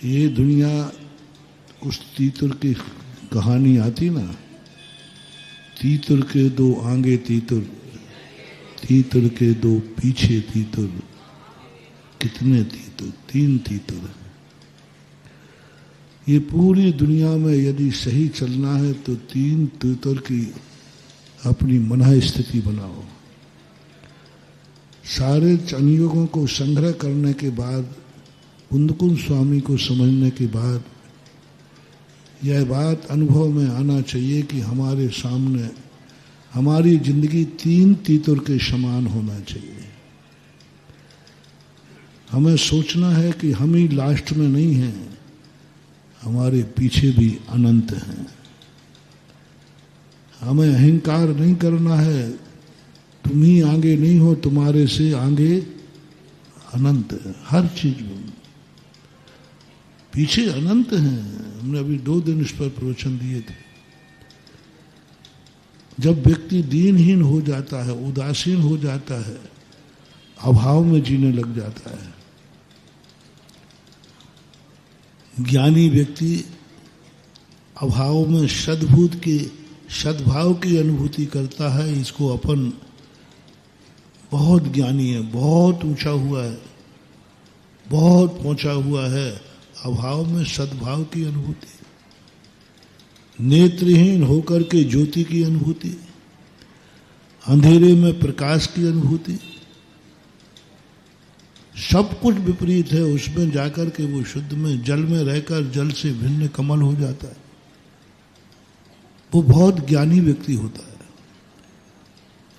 ये दुनिया उस तीतर की कहानी आती ना, तीतर के दो आगे तीतर, तीतर के दो पीछे तीतर, कितने तीतर? 3 तीतर। ये पूरी दुनिया में यदि सही चलना है तो 3 तीतर की अपनी मन स्थिति बनाओ। सारे संयोगों को संग्रह करने के बाद, कुंदकुंद स्वामी को समझने के बाद यह बात अनुभव में आना चाहिए कि हमारे सामने हमारी जिंदगी 3 तीतर के समान होना चाहिए। हमें सोचना है कि हम ही लास्ट में नहीं हैं, हमारे पीछे भी अनंत हैं। हमें अहंकार नहीं करना है, तुम ही आगे नहीं हो, तुम्हारे से आगे अनंत है। हर चीज में पीछे अनंत हैं। हमने अभी 2 दिन इस पर प्रवचन दिए थे। जब व्यक्ति दीनहीन हो जाता है, उदासीन हो जाता है, अभाव में जीने लग जाता है। ज्ञानी व्यक्ति अभाव में सद्भाव की अनुभूति करता है। इसको अपन बहुत ज्ञानी है, बहुत ऊंचा हुआ है, बहुत पहुंचा हुआ है। अभाव में सद्भाव की अनुभूति, नेत्रहीन होकर के ज्योति की अनुभूति, अंधेरे में प्रकाश की अनुभूति, सब कुछ विपरीत है। उसमें जाकर के वो शुद्ध में, जल में रहकर जल से भिन्न कमल हो जाता है। वो बहुत ज्ञानी व्यक्ति होता है।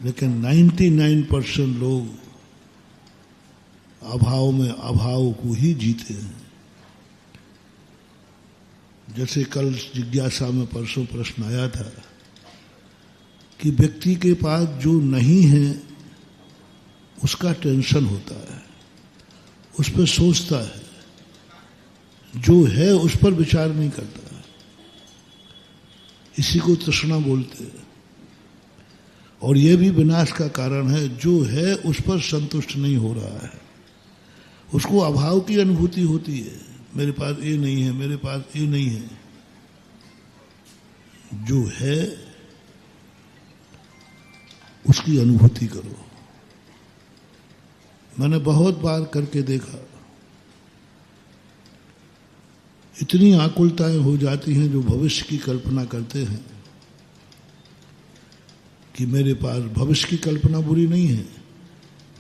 लेकिन 99% लोग अभाव में अभाव को ही जीते हैं। जैसे कल जिज्ञासा में परसों प्रश्न आया था कि व्यक्ति के पास जो नहीं है उसका टेंशन होता है, उस पर सोचता है, जो है उस पर विचार नहीं करता। इसी को तृष्णा बोलते हैं। और यह भी विनाश का कारण है। जो है उस पर संतुष्ट नहीं हो रहा है, उसको अभाव की अनुभूति होती है। मेरे पास ये नहीं है, मेरे पास ये नहीं है। जो है उसकी अनुभूति करो। मैंने बहुत बार करके देखा, इतनी आकुलताएं हो जाती हैं जो भविष्य की कल्पना करते हैं कि मेरे पास भविष्य की कल्पना बुरी नहीं है,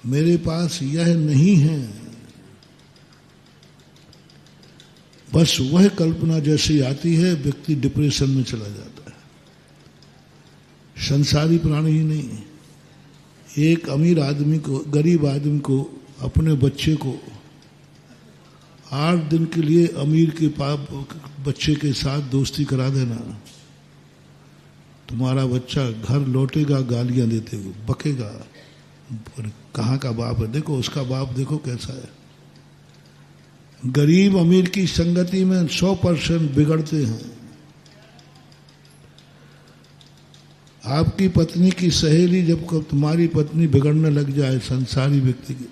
मेरे पास यह नहीं है। बस वह कल्पना जैसी आती है, व्यक्ति डिप्रेशन में चला जाता है। संसारी प्राणी ही नहीं, एक अमीर आदमी को, गरीब आदमी को अपने बच्चे को 8 दिन के लिए अमीर के बच्चे के साथ दोस्ती करा देना, तुम्हारा बच्चा घर लौटेगा गालियां देते हुए, बकेगा, कहाँ का बाप है, देखो उसका बाप देखो कैसा है। गरीब अमीर की संगति में 100% बिगड़ते हैं। आपकी पत्नी की सहेली जब तुम्हारी पत्नी बिगड़ने लग जाए, संसारी व्यक्ति की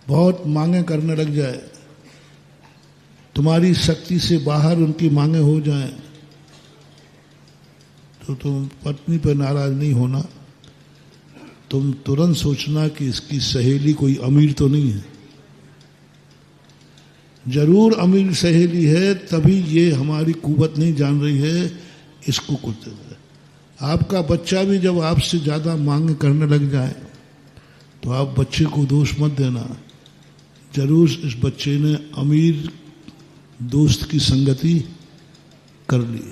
बहुत मांगे करने लग जाए, तुम्हारी शक्ति से बाहर उनकी मांगे हो जाएं, तो तुम पत्नी पर नाराज नहीं होना। तुम तुरंत सोचना कि इसकी सहेली कोई अमीर तो नहीं है। जरूर अमीर सहेली है, तभी ये हमारी कुवत नहीं जान रही है, इसको कुछ है। आपका बच्चा भी जब आपसे ज्यादा मांग करने लग जाए तो आप बच्चे को दोष मत देना। जरूर इस बच्चे ने अमीर दोस्त की संगति कर ली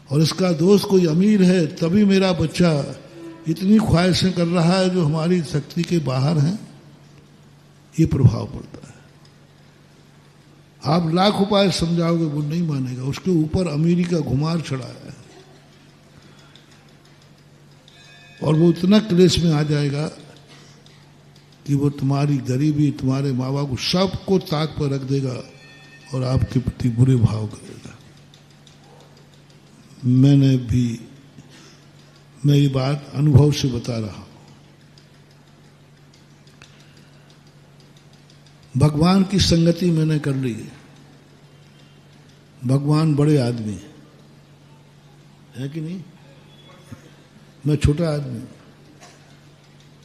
और इसका दोस्त कोई अमीर है, तभी मेरा बच्चा इतनी ख्वाहिशें कर रहा है जो हमारी शक्ति के बाहर हैं। ये प्रभाव पड़ता है। आप लाख उपाय समझाओगे वो नहीं मानेगा, उसके ऊपर अमीरी का घुमार चढ़ा है और वो इतना क्लेश में आ जाएगा कि वो तुम्हारी गरीबी, तुम्हारे माँ बाप को सबको ताक पर रख देगा और आपके प्रति बुरे भाव करेगा। मैं ये बात अनुभव से बता रहा हूं। भगवान की संगति मैंने कर ली। भगवान बड़े आदमी है कि नहीं, मैं छोटा आदमी।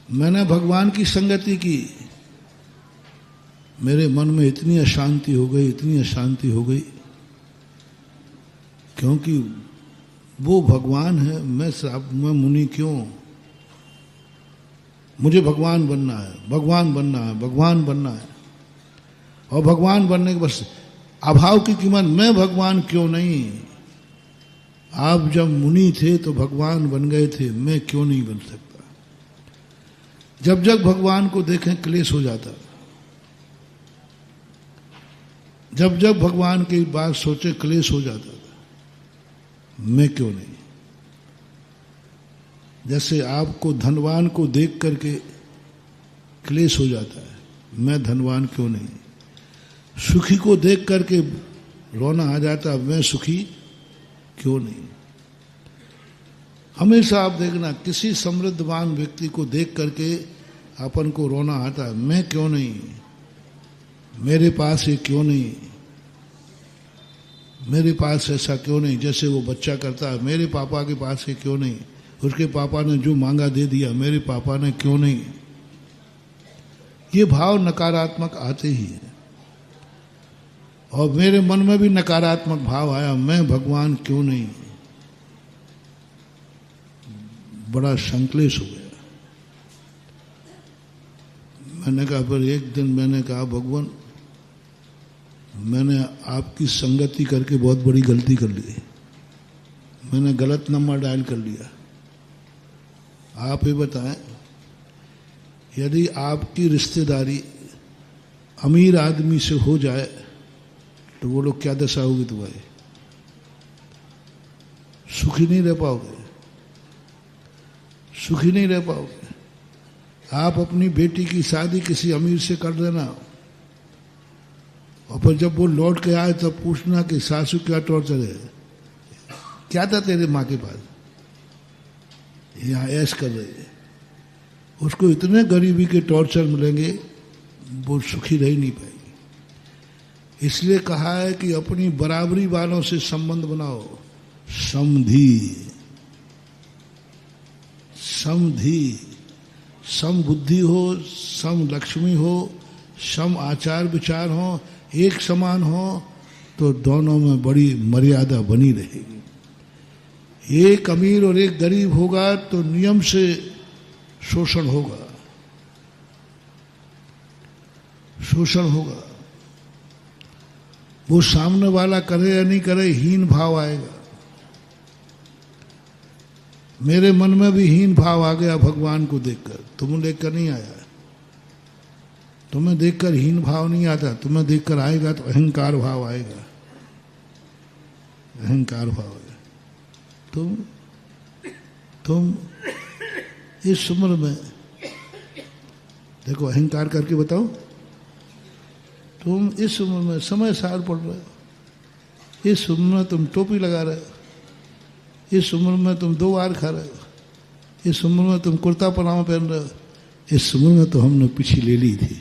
मैंने भगवान की संगति की, मेरे मन में इतनी अशांति हो गई, इतनी अशांति हो गई, क्योंकि वो भगवान है, मैं मुनि क्यों? मुझे भगवान बनना है, भगवान बनना है, भगवान बनना है। और भगवान बनने के बस अभाव की कीमत, मैं भगवान क्यों नहीं? आप जब मुनि थे तो भगवान बन गए थे, मैं क्यों नहीं बन सकता? जब जब भगवान को देखें क्लेश हो जाता, जब जब भगवान की बात सोचे क्लेश हो जाता था। मैं क्यों नहीं? जैसे आपको धनवान को देख करके क्लेश हो जाता है, मैं धनवान क्यों नहीं? सुखी को देख करके रोना आ जाता, मैं सुखी क्यों नहीं? हमेशा आप देखना, किसी समृद्धवान व्यक्ति को देख करके अपन को रोना आता है, मैं क्यों नहीं, मेरे पास ये क्यों नहीं, मेरे पास ऐसा क्यों नहीं? जैसे वो बच्चा करता है, मेरे पापा के पास ये क्यों नहीं, उसके पापा ने जो मांगा दे दिया, मेरे पापा ने क्यों नहीं? ये भाव नकारात्मक आते ही है। और मेरे मन में भी नकारात्मक भाव आया, मैं भगवान क्यों नहीं? बड़ा संक्लेश हो गया। मैंने कहा, पर एक दिन मैंने कहा, भगवान मैंने आपकी संगति करके बहुत बड़ी गलती कर ली, मैंने गलत नंबर डायल कर लिया। आप ही बताएं, यदि आपकी रिश्तेदारी अमीर आदमी से हो जाए तो वो लोग क्या दशा होगी तुम्हारी? सुखी नहीं रह पाओगे, सुखी नहीं रह पाओगे। आप अपनी बेटी की शादी किसी अमीर से कर देना, और फिर जब वो लौट के आए तब पूछना कि सासू क्या टॉर्चर है, क्या था तेरे माँ के पास, यहाँ ऐश कर रही है। उसको इतने गरीबी के टॉर्चर मिलेंगे, वो सुखी रह नहीं पाएगी। इसलिए कहा है कि अपनी बराबरी वालों से संबंध बनाओ, समधि, समधि, सम बुद्धि हो, सम लक्ष्मी हो, सम आचार विचार हो, एक समान हो, तो दोनों में बड़ी मर्यादा बनी रहेगी। एक अमीर और एक गरीब होगा तो नियम से शोषण होगा, शोषण होगा। वो सामने वाला करे या नहीं करे, हीन भाव आएगा। मेरे मन में भी हीन भाव आ गया भगवान को देखकर। तुम्हें देखकर नहीं आया, तुम्हें देखकर हीन भाव नहीं आता, तुम्हें देखकर आएगा तो अहंकार भाव आएगा, अहंकार भाव आएगा। तुम इस उम्र में देखो, अहंकार करके बताओ, तुम इस उम्र में समय सार पढ़ रहे हो, इस उम्र में तुम टोपी लगा रहे हो, इस उम्र में तुम 2 बार खा रहे हो, इस उम्र में तुम कुर्ता पजामा पहन रहे हो, इस उम्र में तो हमने पीछे ले ली थी।